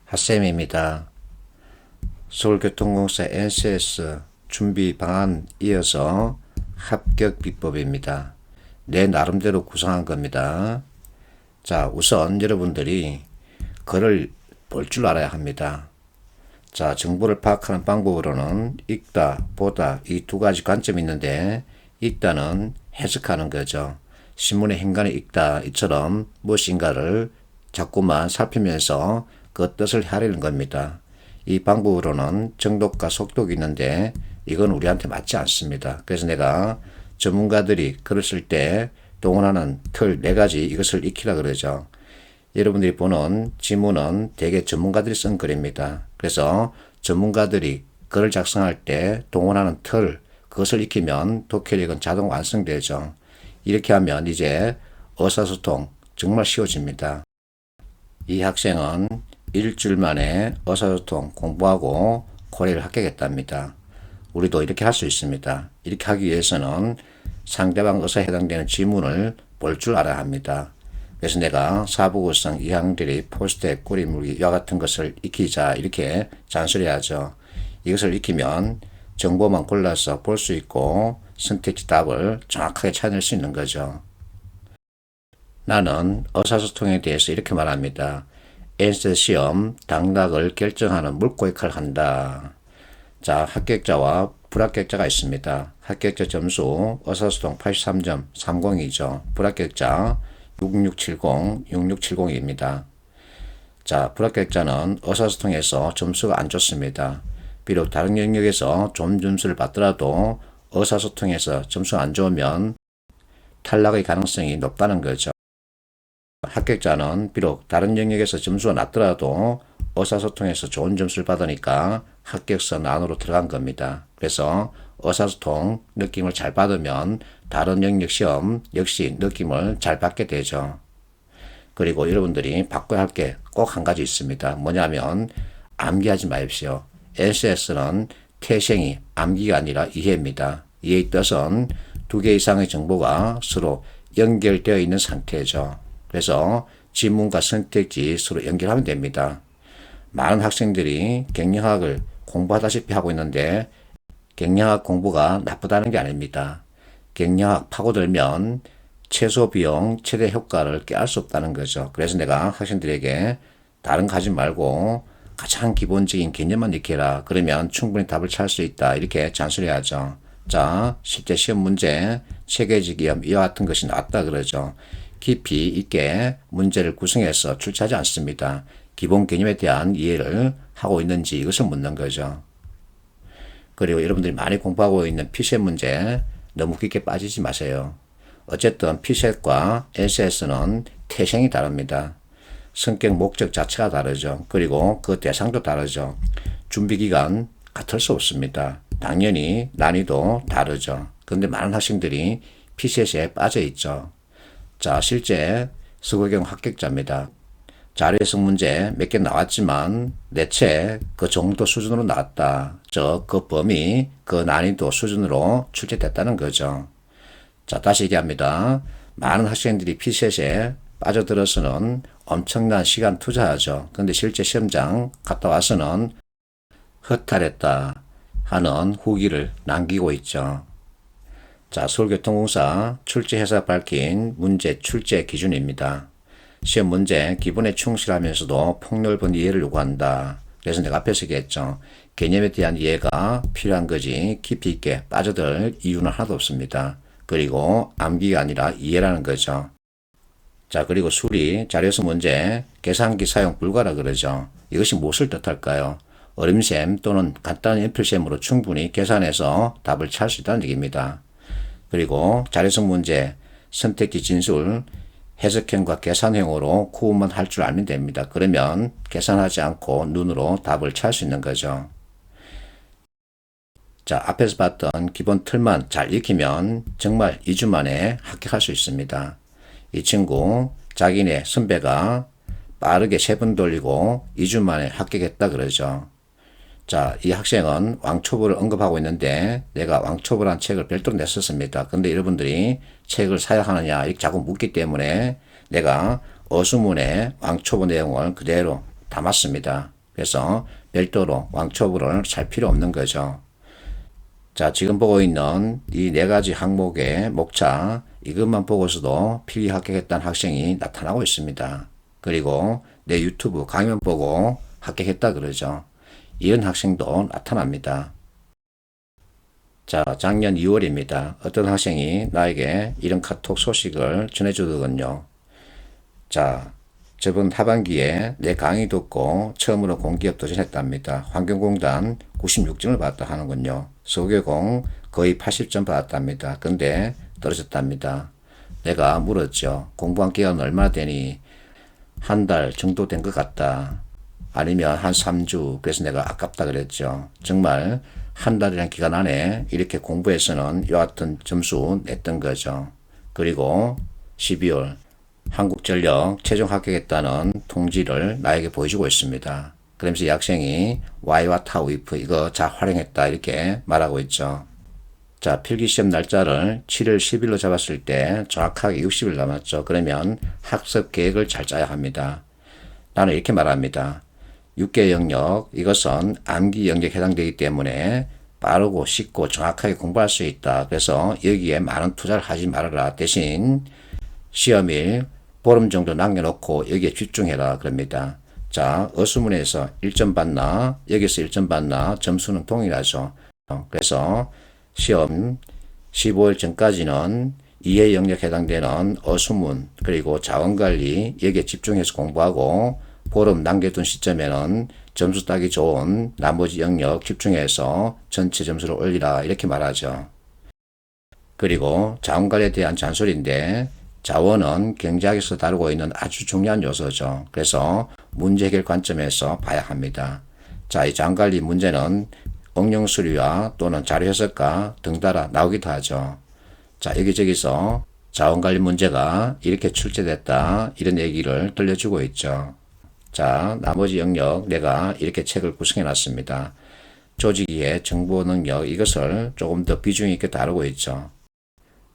핫쌤입니다. 서울교통공사 NCS 준비 방안 이어서 합격 비법입니다. 내 나름대로 구성한 겁니다. 자, 우선 여러분들이 글을 볼 줄 알아야 합니다. 자, 정보를 파악하는 방법으로는 읽다, 보다 이 두 가지 관점이 있는데, 읽다는 해석하는 거죠. 신문의 행간을 읽다 이처럼 무엇인가를 자꾸만 살피면서 그 뜻을 헤아리는 겁니다. 이 방법으로는 정독과 속독이 있는데 이건 우리한테 맞지 않습니다. 그래서 내가 전문가들이 글을 쓸 때 동원하는 틀 4가지 이것을 익히라 그러죠. 여러분들이 보는 지문은 대개 전문가들이 쓴 글입니다. 그래서 전문가들이 글을 작성할 때 동원하는 틀, 그것을 익히면 독해력은 자동 완성되죠. 이렇게 하면 이제 의사소통 정말 쉬워집니다. 이 학생은 일주일 만에 의사소통 공부하고 고래를 합격했답니다. 우리도 이렇게 할 수 있습니다. 이렇게 하기 위해서는 상대방 의사에 해당되는 지문을 볼 줄 알아야 합니다. 그래서 내가 사부구성, 이항들이 포스트에 꼬리물기 이와 같은 것을 익히자 이렇게 잔소리하죠. 이것을 익히면 정보만 골라서 볼 수 있고 선택지 답을 정확하게 찾을 수 있는 거죠. 나는 의사소통에 대해서 이렇게 말합니다. NCS 시험 당락을 결정하는 물고 역할을 한다. 자, 합격자와 불합격자가 있습니다. 합격자 점수 의사소통 83점 30이죠. 불합격자 6670, 6670입니다. 자, 불합격자는 의사소통에서 점수가 안 좋습니다. 비록 다른 영역에서 좋은 점수를 받더라도 의사소통에서 점수가 안 좋으면 탈락의 가능성이 높다는 거죠. 합격자는 비록 다른 영역에서 점수가 낮더라도 의사소통에서 좋은 점수를 받으니까 합격선 안으로 들어간 겁니다. 그래서 의사소통 느낌을 잘 받으면 다른 영역 시험 역시 느낌을 잘 받게 되죠. 그리고 여러분들이 바꿔야 할 게 꼭 한 가지 있습니다. 뭐냐면 암기하지 마십시오. NCS는 태생이 암기가 아니라 이해입니다. 이해의 뜻은 2개 이상의 정보가 서로 연결되어 있는 상태죠. 그래서 지문과 선택지 서로 연결하면 됩니다. 많은 학생들이 경영학을 공부하다시피 하고 있는데 경영학 공부가 나쁘다는 게 아닙니다. 경영학 파고들면 최소 비용, 최대 효과를 꾀할 수 없다는 거죠. 그래서 내가 학생들에게 다른 거 하지 말고 가장 기본적인 개념만 익혀라. 그러면 충분히 답을 찾을 수 있다. 이렇게 잔소리하죠. 자, 실제 시험 문제, 체계적 이험 이와 같은 것이 나왔다 그러죠. 깊이 있게 문제를 구성해서 출제하지 않습니다. 기본 개념에 대한 이해를 하고 있는지 이것을 묻는 거죠. 그리고 여러분들이 많이 공부하고 있는 피셋 문제 너무 깊게 빠지지 마세요. 어쨌든 피셋과 NCS는 태생이 다릅니다. 성격 목적 자체가 다르죠. 그리고 그 대상도 다르죠. 준비기간 같을 수 없습니다. 당연히 난이도 다르죠. 그런데 많은 학생들이 피셋에 빠져 있죠. 자, 실제 서울경 합격자입니다. 자료해석 문제 몇 개 나왔지만 대체 그 정도 수준으로 나왔다. 그 범위, 그 난이도 수준으로 출제됐다는 거죠. 자, 다시 얘기합니다. 많은 학생들이 피셋에 빠져들어서는 엄청난 시간 투자하죠. 근데 실제 시험장 갔다 와서는 허탈했다 하는 후기를 남기고 있죠. 자, 서울교통공사 출제해서 밝힌 문제 출제 기준입니다. 시험 문제 기본에 충실하면서도 폭넓은 이해를 요구한다. 그래서 내가 앞에서 얘기했죠. 개념에 대한 이해가 필요한 거지 깊이 있게 빠져들 이유는 하나도 없습니다. 그리고 암기가 아니라 이해라는 거죠. 자, 그리고 수리, 자료해석 문제, 계산기 사용 불가라 그러죠. 이것이 무엇을 뜻할까요? 어림셈 또는 간단한 연필셈으로 충분히 계산해서 답을 찾을 수 있다는 얘기입니다. 그리고 자료해석 문제, 선택지 진술, 해석형과 계산형으로 구분만 할 줄 알면 됩니다. 그러면 계산하지 않고 눈으로 답을 찾을 수 있는 거죠. 자, 앞에서 봤던 기본 틀만 잘 익히면 정말 2주 만에 합격할 수 있습니다. 이 친구 자기네 선배가 빠르게 3번 돌리고 2주 만에 합격했다 그러죠. 자, 이 학생은 왕초보를 언급하고 있는데 내가 왕초보란 책을 별도로 냈었습니다. 근데 여러분들이 책을 사야 하느냐 이렇게 자꾸 묻기 때문에 내가 어수문에 왕초보 내용을 그대로 담았습니다. 그래서 별도로 왕초보를 살 필요 없는 거죠. 자, 지금 보고 있는 이 네 가지 항목의 목차, 이것만 보고서도 필기 합격했다는 학생이 나타나고 있습니다. 그리고 내 유튜브 강연 보고 합격했다 그러죠. 이런 학생도 나타납니다. 자, 작년 2월입니다. 어떤 학생이 나에게 이런 카톡 소식을 전해주더군요. 자, 저번 하반기에 내 강의 듣고 처음으로 공기업 도전했답니다. 환경공단 96점을 받았다 하는군요. 서울계공 거의 80점 받았답니다. 근데 떨어졌답니다. 내가 물었죠. 공부한 기간은 얼마나 되니? 한 달 정도 된 것 같다. 아니면 한 3주. 그래서 내가 아깝다 그랬죠. 정말 한 달이라는 기간 안에 이렇게 공부해서는 이와 같은 점수 냈던 거죠. 그리고 12월 한국전력 최종 합격했다는 통지를 나에게 보여주고 있습니다. 그러면서 이 학생이 Y와 타우 if 이거 잘 활용했다 이렇게 말하고 있죠. 자, 필기시험 날짜를 7월 10일로 잡았을 때 정확하게 60일 남았죠. 그러면 학습 계획을 잘 짜야 합니다. 나는 이렇게 말합니다. 6개 영역, 이것은 암기 영역에 해당되기 때문에 빠르고 쉽고 정확하게 공부할 수 있다. 그래서 여기에 많은 투자를 하지 말아라. 대신 시험일 보름 정도 남겨놓고 여기에 집중해라. 그럽니다. 자, 어수문에서 1점 받나, 여기서 1점 받나, 점수는 동일하죠. 그래서 시험 15일 전까지는 이해 영역에 해당되는 어수문, 그리고 자원관리, 여기에 집중해서 공부하고, 보름 남겨둔 시점에는 점수 따기 좋은 나머지 영역 집중해서 전체 점수를 올리라 이렇게 말하죠. 그리고 자원관리에 대한 잔소리인데 자원은 경제학에서 다루고 있는 아주 중요한 요소죠. 그래서 문제 해결 관점에서 봐야 합니다. 자, 이 자원관리 문제는 응용 수리와 또는 자료 해석과 등따라 나오기도 하죠. 자, 여기저기서 자원관리 문제가 이렇게 출제됐다 이런 얘기를 들려주고 있죠. 자, 나머지 영역 내가 이렇게 책을 구성해 놨습니다. 조직이해 정보 능력 이것을 조금 더 비중 있게 다루고 있죠.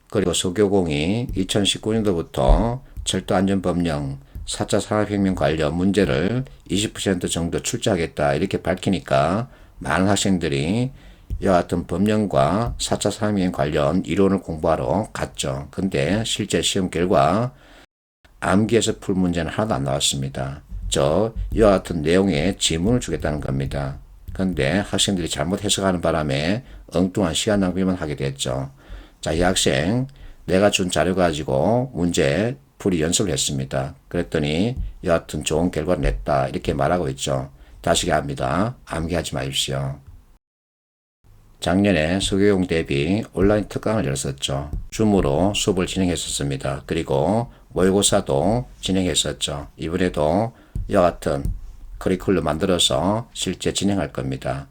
그리고 서교공이 2019년도부터 철도안전법령 4차 산업혁명 관련 문제를 20% 정도 출제하겠다 이렇게 밝히니까 많은 학생들이 이와 같은 법령과 4차 산업혁명 관련 이론을 공부하러 갔죠. 근데 실제 시험 결과 암기에서 풀 문제는 하나도 안 나왔습니다. 이와 같은 내용의 지문을 주겠다는 겁니다. 근데 학생들이 잘못 해석하는 바람에 엉뚱한 시간 낭비만 하게 됐죠. 자, 이 학생 내가 준 자료 가지고 문제 풀이 연습을 했습니다. 그랬더니 이와 같은 좋은 결과를 냈다 이렇게 말하고 있죠. 다시 합니다. 암기하지 마십시오. 작년에 서교용 대비 온라인 특강을 열었었죠. 줌으로 수업을 진행했었습니다. 그리고 모의고사도 진행했었죠. 이번에도 이와 같은 커리큘럼 만들어서 실제 진행할 겁니다.